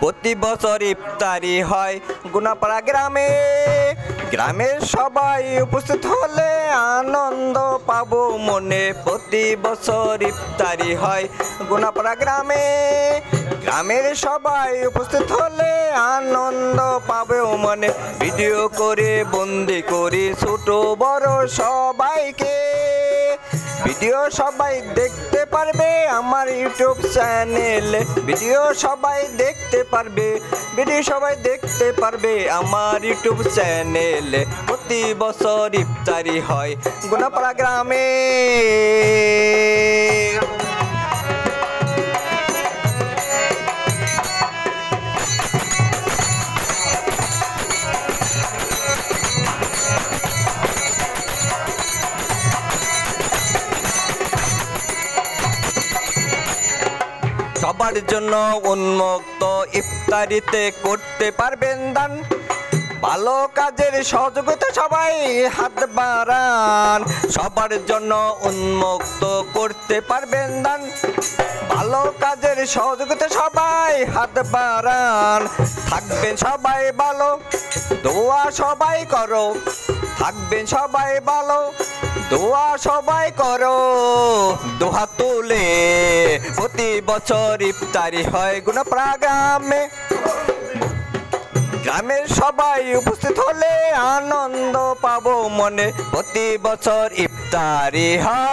প্রতি বছর ইফতারি হয় গুনাপাড়া গ্রামে। গ্রামের সবাই উপস্থিত হলে আনন্দ পাবো মনে। প্রতি বছর ইফতারি হয় গুনাপাড়া গ্রামে। গ্রামের সবাই উপস্থিত হলে আনন্দ পাবে মনে। ভিডিও করে বন্দি করি ছোট বড় সবাইকে। ভিডিও সবাই দেখতে পারবে আমার ইউটিউব চ্যানেলে। ভিডিও সবাই দেখতে পারবে, ভিডিও সবাই দেখতে পারবে আমার ইউটিউব চ্যানেলে। প্রতি বছর ইফতারি হয় গুনাপাড়া গ্রামে। সবার জন্য উন্মুক্ত, ইফতারিতে করতে পারবেন দান। ভালো কাজের সহযোগিতা সবাই হাত বাড়ান। সবার জন্য উন্মুক্ত, করতে পারবেন দান। ভালো কাজের সহযোগিতা সবাই হাত বাড়ান। থাকবেন সবাই ভালো, দোয়া সবাই করো। থাকবেন সবাই ভালো, দোয়া সবাই করো। দোয়া তুলে প্রতি বছর ইফতারি হয় গুনাপাড়া গ্রামে। গ্রামের সবাই উপস্থিত হলে আনন্দ পাবো মনে। প্রতি বছর ইফতারি হয়।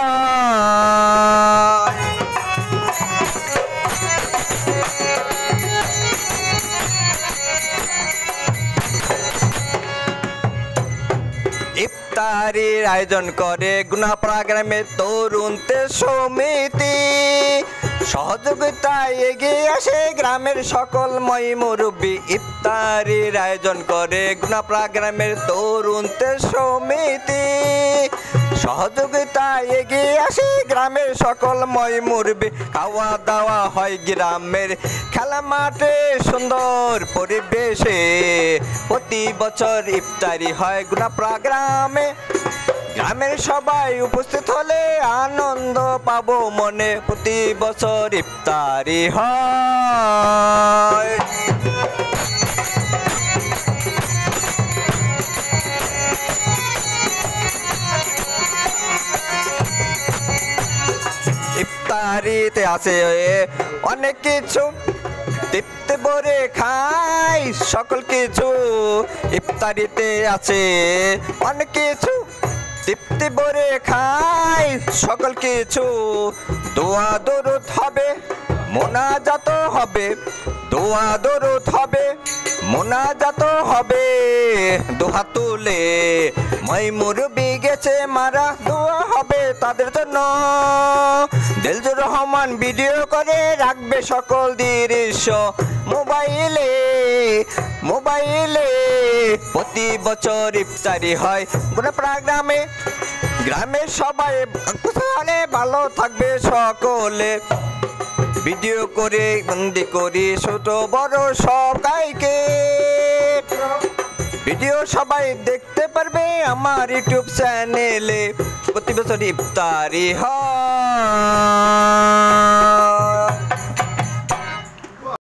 ইফতারির আয়োজন করে গুনাপাড়া গ্রামের তরুণদের সমিতি। সহযোগিতায় এগিয়ে আসে গ্রামের সকল মই মুরব্বী। ইফতারির আয়োজন করে গুনাপাড়া গ্রামের তরুণদের সমিতি। সহযোগিতায় এগিয়ে আসে গ্রামের সকল মই মুরব্বী। খাওয়া দাওয়া হয় গ্রামের খেলা মাঠে সুন্দর পরিবেশে। প্রতি বছর ইফতারি হয় গুনাপাড়া গ্রামে। গ্রামের সবাই উপস্থিত হলে আনন্দ পাবো মনে। প্রতি বছর ইফতারি হয়। ইফতারিতে আছে অনেক কিছু, তৃপ্তি ভরে খাই সকল কিছু। ইফতারিতে আছে অনেক কিছু, তৃপ্তি ভরে খাই সকল কিছু। দোয়া দরুদ হবে, মোনাজাত হবে। দোয়া দরুদ হবে, মোনাজাত হবে। দোয়া তুলে মই মুরব্বি গেছে মারা। দোয়া হবে তাদের জন্য। দিলজুর রহমান ভিডিও করে রাখবে সকল দৃশ্য মোবাইলে। মোবাইলে প্রতি বছর ইফতারি হয় গুনাপাড়া গ্রামে। গ্রামের সবাই ভালো থাকবে সকলে। ভিডিও করে বন্দি করি ছোট বড় সবাইকে। ভিডিও সবাই দেখতে পারবে আমার ইউটিউব চ্যানেলে। প্রতি বছর ইফতারি হয়।